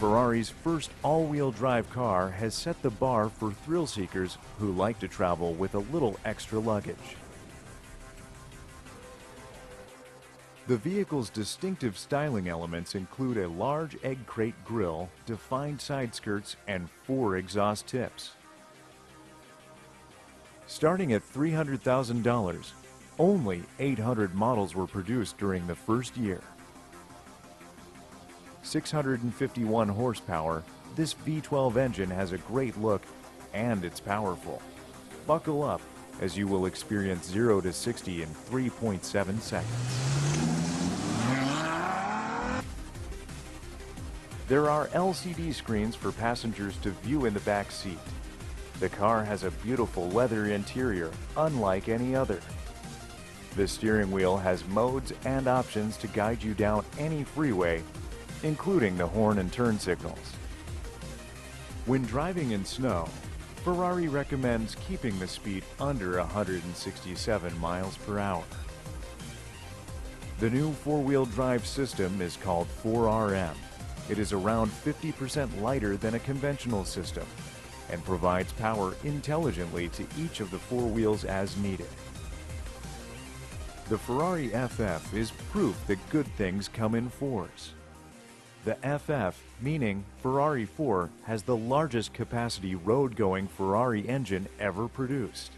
Ferrari's first all-wheel drive car has set the bar for thrill seekers who like to travel with a little extra luggage. The vehicle's distinctive styling elements include a large egg crate grille, defined side skirts, and 4 exhaust tips. Starting at $300,000, only 800 models were produced during the first year. 651 horsepower, this V12 engine has a great look and it's powerful. Buckle up as you will experience 0 to 60 in 3.7 seconds. There are LCD screens for passengers to view in the back seat. The car has a beautiful leather interior, unlike any other. The steering wheel has modes and options to guide you down any freeway, including the horn and turn signals. When driving in snow, Ferrari recommends keeping the speed under 167 miles per hour. The new four-wheel drive system is called 4RM. It is around 50% lighter than a conventional system and provides power intelligently to each of the 4 wheels as needed. The Ferrari FF is proof that good things come in 4s. The FF, meaning Ferrari 4, has the largest capacity road-going Ferrari engine ever produced.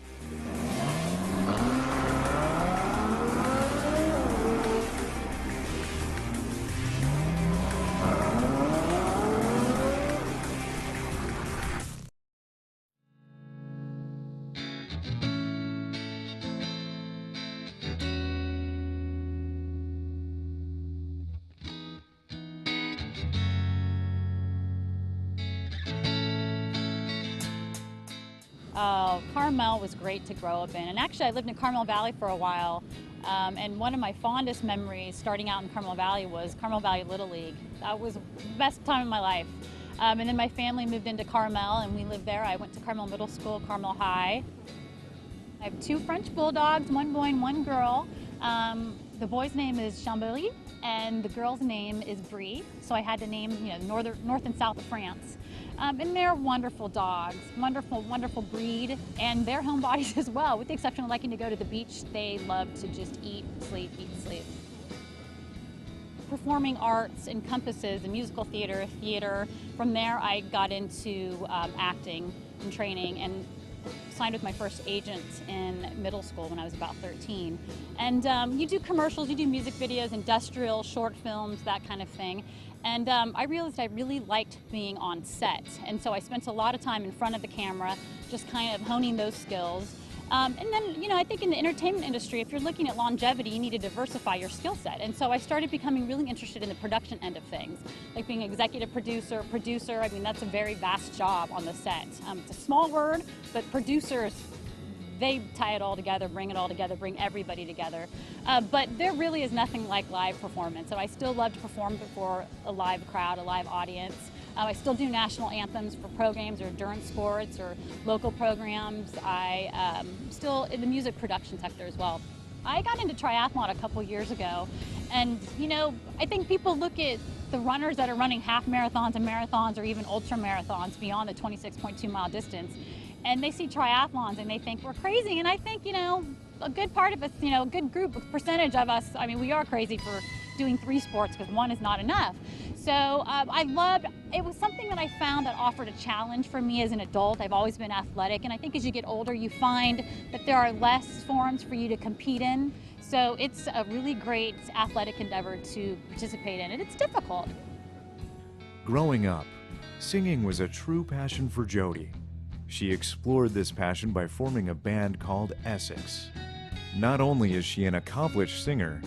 Carmel was great to grow up in, and actually I lived in Carmel Valley for a while, and one of my fondest memories starting out in Carmel Valley was Carmel Valley Little League. That was the best time of my life. And then my family moved into Carmel and we lived there. I went to Carmel Middle School, Carmel High. I have 2 French bulldogs, 1 boy and 1 girl. The boy's name is Chambéry and the girl's name is Brie, so I had to name, north and south of France. And they're wonderful dogs, wonderful breed, and they're homebodies as well. With the exception of liking to go to the beach, they love to just eat, sleep. Performing arts encompasses the musical theater. From there, I got into acting and training and signed with my first agent in middle school when I was about 13. And you do commercials, you do music videos, industrial, short films, that kind of thing. And I realized I really liked being on set. And so I spent a lot of time in front of the camera, just kind of honing those skills. And then, I think in the entertainment industry, if you're looking at longevity, you need to diversify your skill set. And so I started becoming really interested in the production end of things, like being executive producer. I mean, that's a very vast job on the set. It's a small word, but producers, they tie it all together, bring it all together, bring everybody together. But there really is nothing like live performance. So I still love to perform before a live crowd, a live audience. I still do national anthems for pro games or endurance sports or local programs. I still in the music production sector as well. I got into triathlon a couple years ago, and I think people look at the runners that are running half marathons and marathons or even ultra marathons beyond the 26.2 mile distance, and they see triathlons and they think we're crazy. And I think a good part of us, a good group, a percentage of us, I mean, we are crazy for doing 3 sports because 1 is not enough. So it was something that I found that offered a challenge for me as an adult. I've always been athletic, and I think as you get older, you find that there are less forums for you to compete in. So it's a really great athletic endeavor to participate in, and it's difficult. Growing up, singing was a true passion for Jody. She explored this passion by forming a band called Essex. Not only is she an accomplished singer,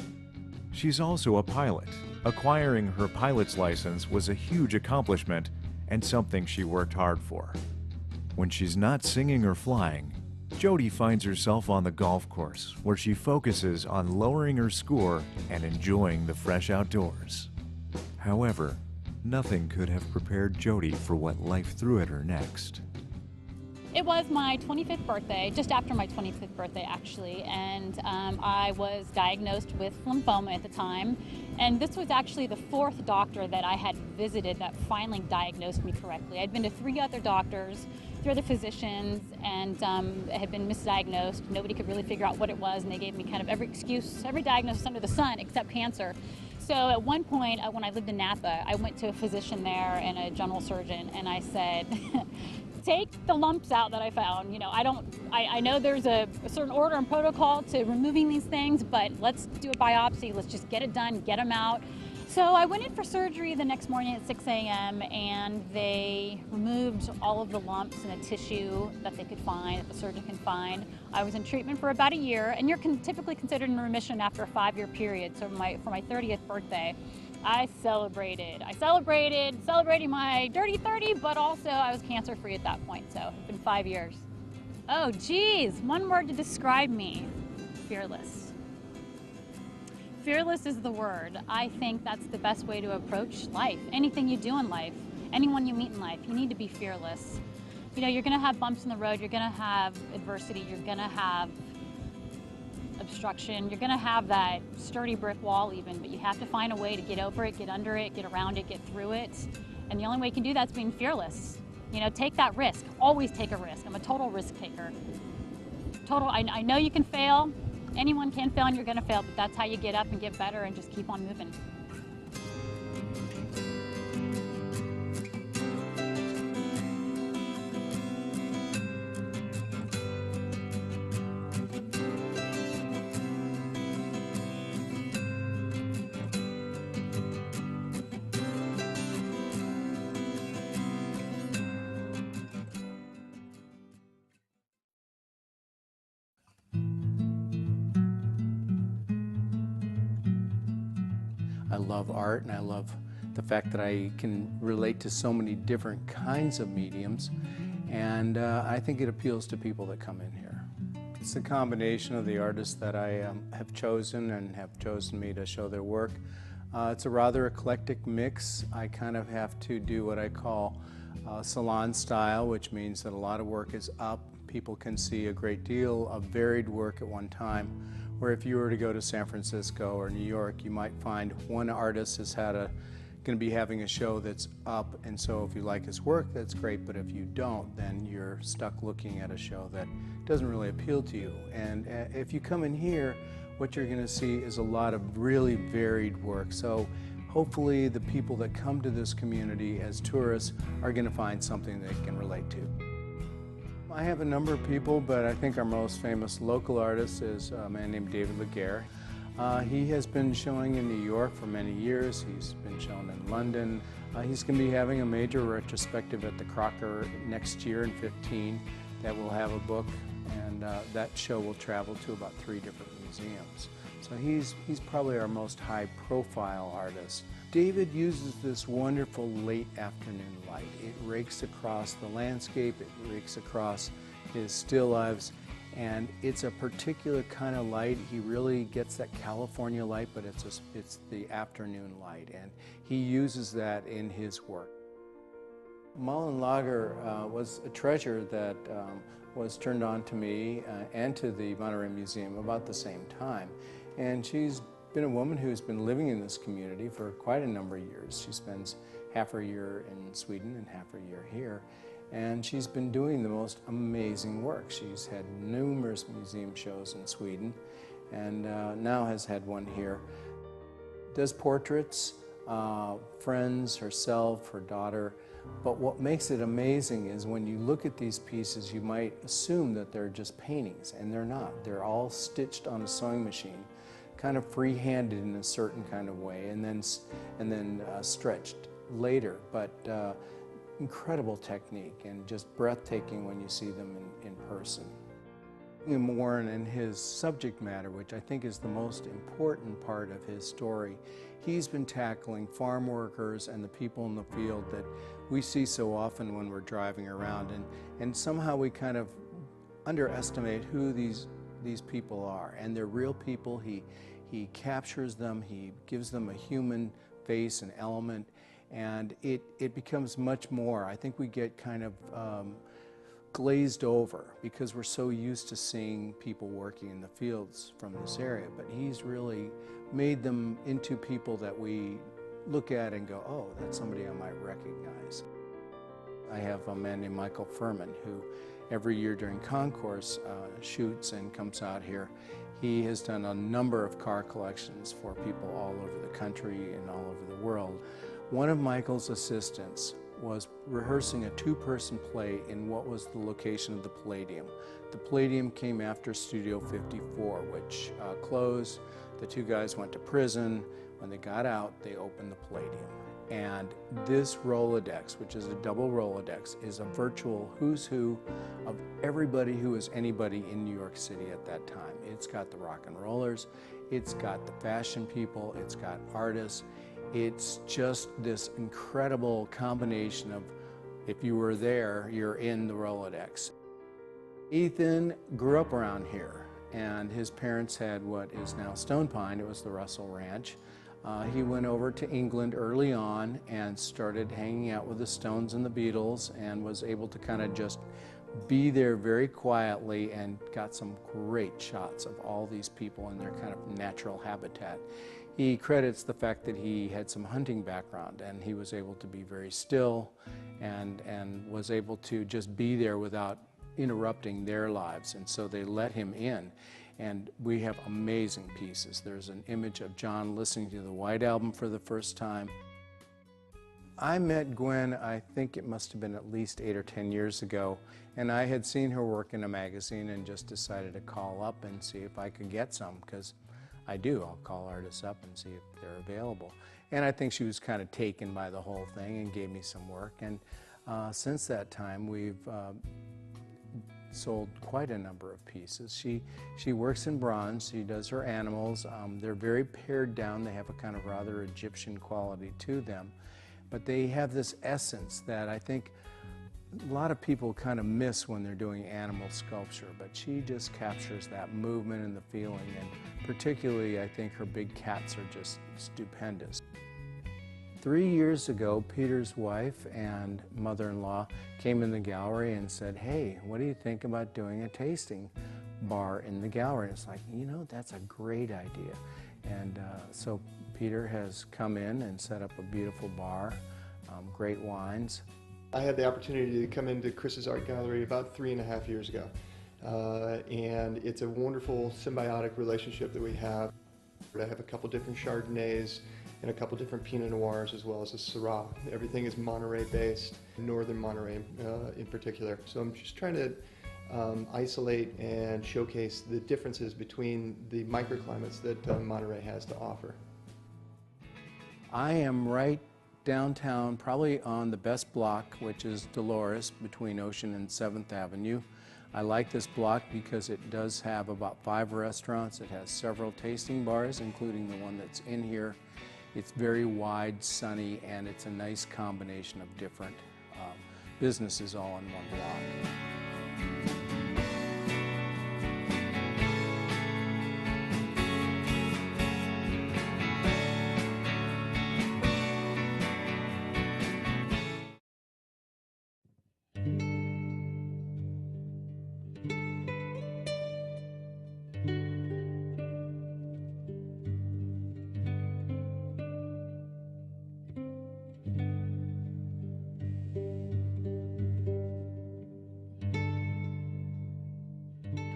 she's also a pilot. Acquiring her pilot's license was a huge accomplishment and something she worked hard for. When she's not singing or flying, Jody finds herself on the golf course where she focuses on lowering her score and enjoying the fresh outdoors. However, nothing could have prepared Jody for what life threw at her next. It was my 25th birthday, just after my 25th birthday actually, and I was diagnosed with lymphoma at the time. And this was actually the fourth doctor that I had visited that finally diagnosed me correctly. I'd been to 3 other doctors, 3 other physicians, and had been misdiagnosed. Nobody could really figure out what it was, and they gave me kind of every excuse, every diagnosis under the sun except cancer. So at one point, when I lived in Napa, I went to a physician there and a general surgeon, and I said, take the lumps out that I found. You know, I know there's a certain order and protocol to removing these things, but let's do a biopsy. Let's just get it done, get them out. So I went in for surgery the next morning at 6 a.m. and they removed all of the lumps and the tissue that they could find, that the surgeon can find. I was in treatment for about a year, and you're typically considered in remission after a 5-year period. So for my 30th birthday, I celebrated. Celebrating my dirty 30, but also I was cancer-free at that point, so it's been 5 years. Oh geez, one word to describe me: fearless. Fearless is the word. I think that's the best way to approach life. Anything you do in life, anyone you meet in life, you need to be fearless. You know, you're gonna have bumps in the road, you're gonna have adversity, you're gonna have obstruction, you're gonna have that sturdy brick wall even, but you have to find a way to get over it, get under it, get around it, get through it. And the only way you can do that is being fearless. You know, take that risk. Always take a risk. I'm a total risk taker. I know you can fail. Anyone can fail and you're gonna fail, but that's how you get up and get better and just keep on moving. I love art, and I love the fact that I can relate to so many different kinds of mediums, and I think it appeals to people that come in here. It's a combination of the artists that I have chosen and have chosen me to show their work. It's a rather eclectic mix. I kind of have to do what I call salon style, which means that a lot of work is up. People can see a great deal of varied work at one time, where if you were to go to San Francisco or New York, you might find one artist is going to be having a show that's up, and so if you like his work, that's great, but if you don't, then you're stuck looking at a show that doesn't really appeal to you. And if you come in here, what you're going to see is a lot of really varied work. So hopefully the people that come to this community as tourists are going to find something they can relate to. I have a number of people, but I think our most famous local artist is a man named David Laguerre. He has been showing in New York for many years. He's been shown in London. He's going to be having a major retrospective at the Crocker next year in 2015 that will have a book, and that show will travel to about 3 different museums. So he's probably our most high-profile artist. David uses this wonderful late afternoon light. It rakes across the landscape, it rakes across his still lifes, and it's a particular kind of light. He really gets that California light, but it's the afternoon light, and he uses that in his work. Malin Lager was a treasure that was turned on to me and to the Monterey Museum about the same time. And she's been a woman who's been living in this community for quite a number of years. She spends half her year in Sweden and half her year here. And she's been doing the most amazing work. She's had numerous museum shows in Sweden and now has had one here. Does portraits, friends, herself, her daughter. But what makes it amazing is when you look at these pieces, you might assume that they're just paintings, and they're not. They're all stitched on a sewing machine, kind of free-handed in a certain kind of way, and then stretched later. But incredible technique and just breathtaking when you see them in person. William Warren and his subject matter, which I think is the most important part of his story, he's been tackling farm workers and the people in the field that we see so often when we're driving around, and somehow we kind of underestimate who these people are, and they're real people. He captures them, he gives them a human face and element, and it becomes much more. I think we get kind of glazed over because we're so used to seeing people working in the fields from this area, but he's really made them into people that we look at and go, oh, that's somebody I might recognize. I have a man named Michael Furman who every year during concourse shoots and comes out here. He has done a number of car collections for people all over the country and all over the world. One of Michael's assistants was rehearsing a two-person play in what was the location of the Palladium. The Palladium came after Studio 54, which closed. The two guys went to prison. When they got out, they opened the Palladium. And this Rolodex, which is a double Rolodex, is a virtual who's who of everybody who was anybody in New York City at that time. It's got the rock and rollers, it's got the fashion people, it's got artists. It's just this incredible combination of, if you were there, you're in the Rolodex. Ethan grew up around here, and his parents had what is now Stone Pine. It was the Russell Ranch. He went over to England early on and started hanging out with the Stones and the Beatles, and was able to kind of just be there very quietly and got some great shots of all these people in their kind of natural habitat. He credits the fact that he had some hunting background, and he was able to be very still and was able to just be there without interrupting their lives, and so they let him in. And we have amazing pieces. There's an image of John listening to the White Album for the first time. I met Gwen, I think it must have been at least 8 or 10 years ago, and I had seen her work in a magazine and just decided to call up and see if I could get some, because I do. I'll call artists up and see if they're available. And I think she was kind of taken by the whole thing and gave me some work. And since that time, we've sold quite a number of pieces. She works in bronze. She does her animals. They're very pared down. They have a kind of rather Egyptian quality to them. But they have this essence that I think a lot of people kind of miss when they're doing animal sculpture, but she just captures that movement and the feeling, and particularly I think her big cats are just stupendous. 3 years ago, Peter's wife and mother-in-law came in the gallery and said, hey, what do you think about doing a tasting bar in the gallery? And it's like, you know, that's a great idea. And so Peter has come in and set up a beautiful bar, great wines. I had the opportunity to come into Chris's art gallery about 3.5 years ago. And it's a wonderful symbiotic relationship that we have. I have a couple different Chardonnays and a couple different Pinot Noirs, as well as a Syrah. Everything is Monterey based, northern Monterey in particular. So I'm just trying to isolate and showcase the differences between the microclimates that Monterey has to offer. I am right downtown, probably on the best block, which is Dolores, between Ocean and 7th Avenue. I like this block because it does have about 5 restaurants. It has several tasting bars, including the one that's in here. It's very wide, sunny, and it's a nice combination of different businesses all in one block.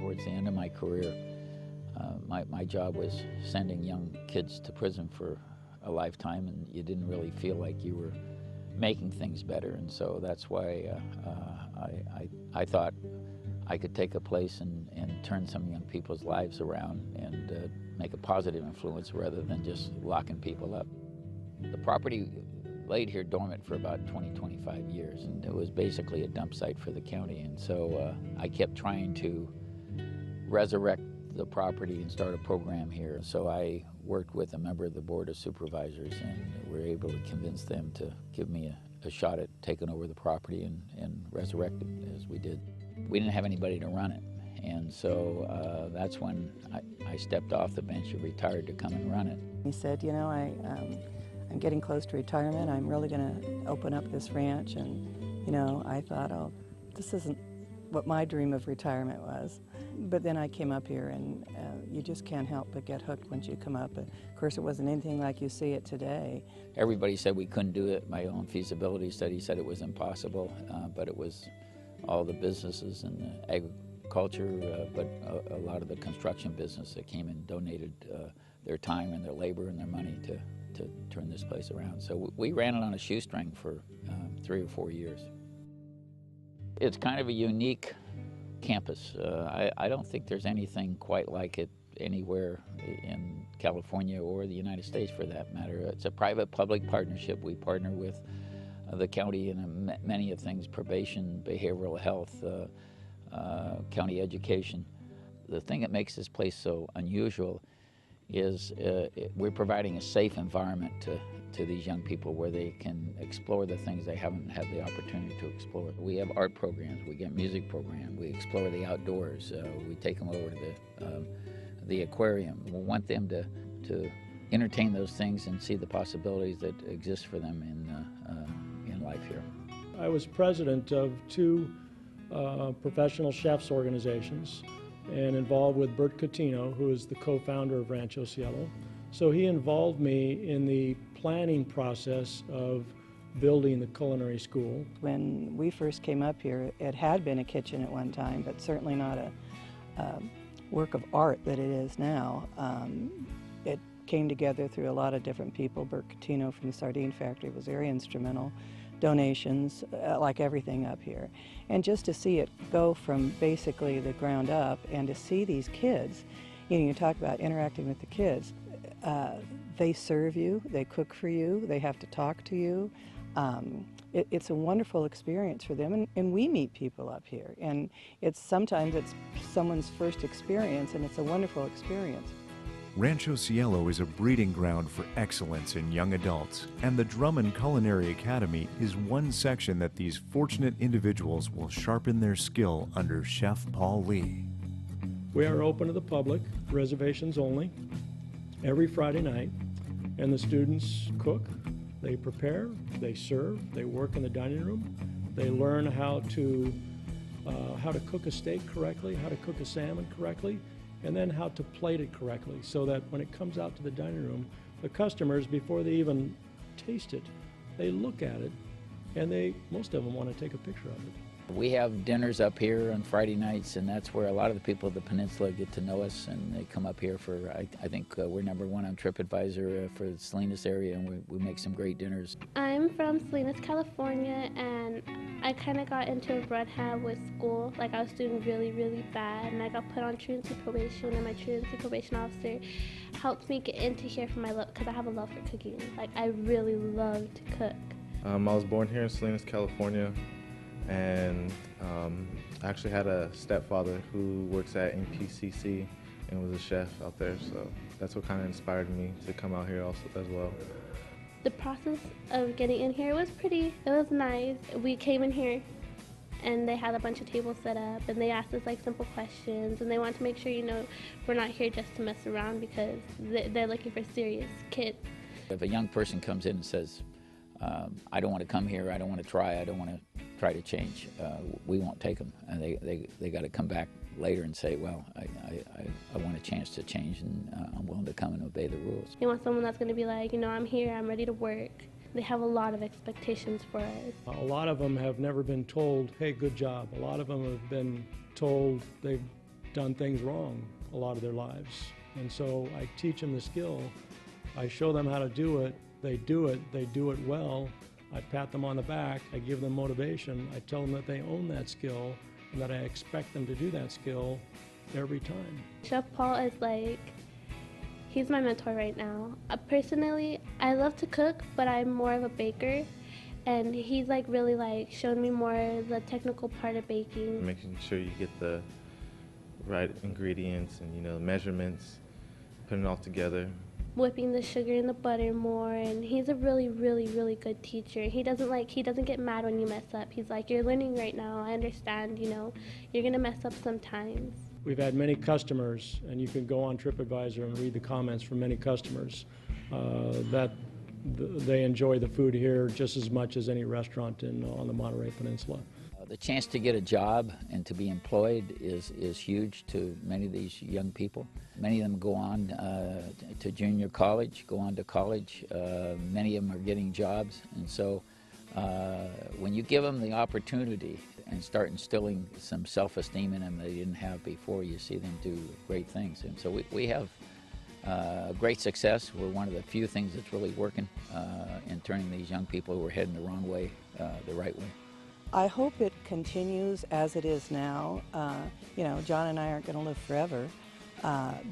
Towards the end of my career, my job was sending young kids to prison for a lifetime, and you didn't really feel like you were making things better. And so that's why I thought I could take a place and turn some young people's lives around and make a positive influence rather than just locking people up. The property laid here dormant for about 20-25 years, and it was basically a dump site for the county. And so I kept trying to resurrect the property and start a program here. So I worked with a member of the Board of Supervisors, and we were able to convince them to give me a shot at taking over the property and resurrect it as we did. We didn't have anybody to run it, and so that's when I stepped off the bench and retired to come and run it. He said, you know, I'm getting close to retirement. I'm really going to open up this ranch. And, you know, I thought, oh, this isn't what my dream of retirement was. But then I came up here, and you just can't help but get hooked once you come up. Of course, it wasn't anything like you see it today. Everybody said we couldn't do it. My own feasibility study said it was impossible, but it was all the businesses and the agriculture, but a lot of the construction business that came and donated their time and their labor and their money to turn this place around. So we ran it on a shoestring for 3 or 4 years. It's kind of a unique campus. I don't think there's anything quite like it anywhere in California or the United States for that matter. It's a private-public partnership. We partner with the county in many of things: probation, behavioral health, county education. The thing that makes this place so unusual is we're providing a safe environment to these young people where they can explore the things they haven't had the opportunity to explore. We have art programs, we get music programs, we explore the outdoors, we take them over to the aquarium. We want them to entertain those things and see the possibilities that exist for them in life here. I was president of 2 professional chefs organizations and involved with Bert Catino, who is the co-founder of Rancho Cielo. So he involved me in the planning process of building the culinary school. When we first came up here, it had been a kitchen at one time, but certainly not a work of art that it is now. It came together through a lot of different people. Bert Catino from the Sardine Factory was very instrumental. Donations, like everything up here. And just to see it go from basically the ground up and to see these kids, you talk about interacting with the kids, they serve you, they cook for you, they have to talk to you. It's a wonderful experience for them, and we meet people up here. And sometimes it's someone's first experience, and it's a wonderful experience. Rancho Cielo is a breeding ground for excellence in young adults, and the Drummond Culinary Academy is one section that these fortunate individuals will sharpen their skill under Chef Paul Lee. We are open to the public, reservations only, every Friday night, and the students cook, they prepare, they serve, they work in the dining room, they learn how to cook a steak correctly, how to cook a salmon correctly, and then how to plate it correctly so that when it comes out to the dining room, the customers, before they even taste it, they look at it, and most of them want to take a picture of it. We have dinners up here on Friday nights, and that's where a lot of the people of the peninsula get to know us, and they come up here for, I think we're #1 on TripAdvisor for the Salinas area, and we make some great dinners. I'm from Salinas, California, and I kind of got into a red hat with school. Like, I was doing really, really bad, and I got put on truancy probation, and my truancy probation officer helped me get into here because I have a love for cooking. Like, I really love to cook. I was born here in Salinas, California, and I actually had a stepfather who works at NPCC and was a chef out there, so that's what kind of inspired me to come out here also as well. The process of getting in here was it was nice. We came in here and they had a bunch of tables set up, and they asked us like simple questions, and they want to make sure, we're not here just to mess around, because they're looking for serious kids. If a young person comes in and says, I don't want to come here, I don't want to try, I don't want to try to change, we won't take them. And they got to come back later and say, well, I want a chance to change, and I'm willing to come and obey the rules. They want someone that's going to be like, I'm here, I'm ready to work. They have a lot of expectations for us. A lot of them have never been told, hey, good job. A lot of them have been told they've done things wrong a lot of their lives. And so I teach them the skill. I show them how to do it. They do it well. I pat them on the back, I give them motivation, I tell them that they own that skill and that I expect them to do that skill every time. Chef Paul is he's my mentor right now. Personally, I love to cook, but I'm more of a baker, and he's really showing me more the technical part of baking. Making sure you get the right ingredients and the measurements, putting it all together. Whipping the sugar and the butter more, and he's a really, really, really good teacher. He doesn't get mad when you mess up. He's like, you're learning right now, I understand, you're gonna mess up sometimes. We've had many customers, and you can go on TripAdvisor and read the comments from many customers that they enjoy the food here just as much as any restaurant on the Monterey Peninsula. The chance to get a job and to be employed is huge to many of these young people. Many of them go on to junior college, go on to college. Many of them are getting jobs. And so when you give them the opportunity and start instilling some self-esteem in them they didn't have before, you see them do great things. And so we have great success. We're one of the few things that's really working in turning these young people who are heading the wrong way the right way. I hope it continues as it is now. You know, John and I aren't going to live forever,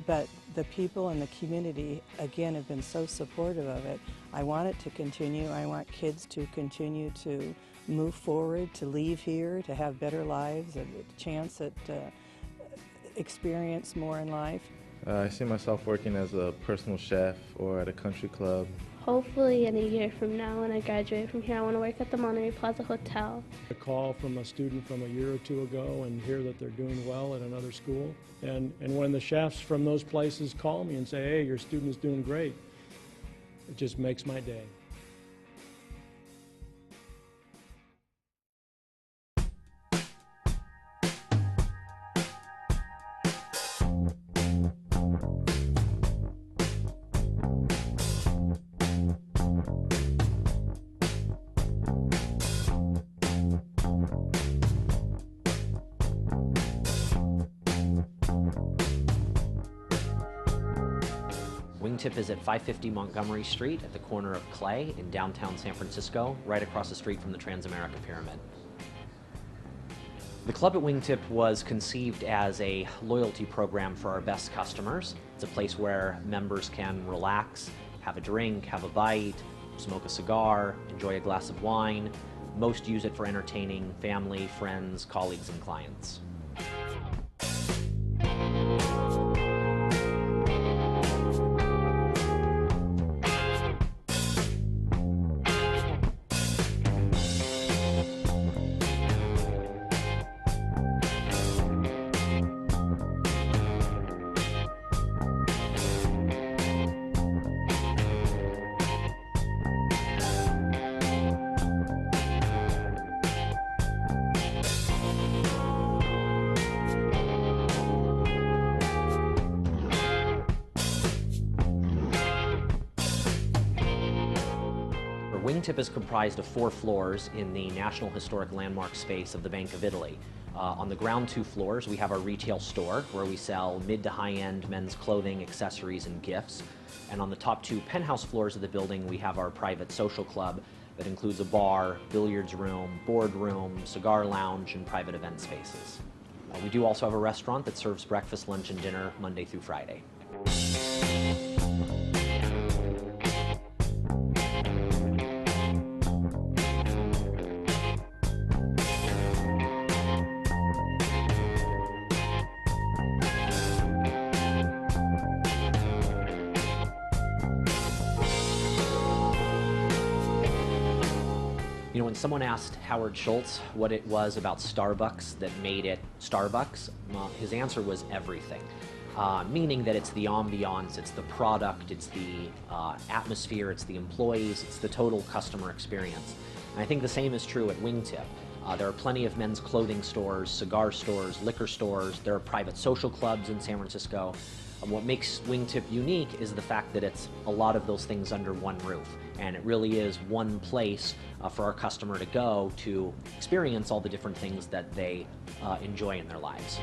but the people in the community, again, have been so supportive of it. I want it to continue. I want kids to continue to move forward, to leave here, to have better lives, a chance at experience more in life. I see myself working as a personal chef or at a country club. Hopefully in a year from now when I graduate from here, I want to work at the Monterey Plaza Hotel. A call from a student from a year or two ago and hear that they're doing well at another school. And when the chefs from those places call me and say, hey, your student's doing great, it just makes my day. Wingtip is at 550 Montgomery Street at the corner of Clay in downtown San Francisco, right across the street from the Transamerica Pyramid. The club at Wingtip was conceived as a loyalty program for our best customers. It's a place where members can relax, have a drink, have a bite, smoke a cigar, enjoy a glass of wine. Most use it for entertaining family, friends, colleagues, and clients. Wingtip is comprised of 4 floors in the National Historic Landmark space of the Bank of Italy. On the ground 2 floors, we have our retail store where we sell mid to high-end men's clothing, accessories, and gifts. And on the top 2 penthouse floors of the building, we have our private social club that includes a bar, billiards room, boardroom, cigar lounge, and private event spaces. We do also have a restaurant that serves breakfast, lunch, and dinner Monday through Friday. You know, when someone asked Howard Schultz what it was about Starbucks that made it Starbucks, his answer was everything. Meaning that it's the ambiance, it's the product, it's the atmosphere, it's the employees, it's the total customer experience. And I think the same is true at Wingtip. There are plenty of men's clothing stores, cigar stores, liquor stores. There are private social clubs in San Francisco. What makes Wingtip unique is the fact that it's a lot of those things under one roof. And it really is one place for our customer to go to experience all the different things that they enjoy in their lives.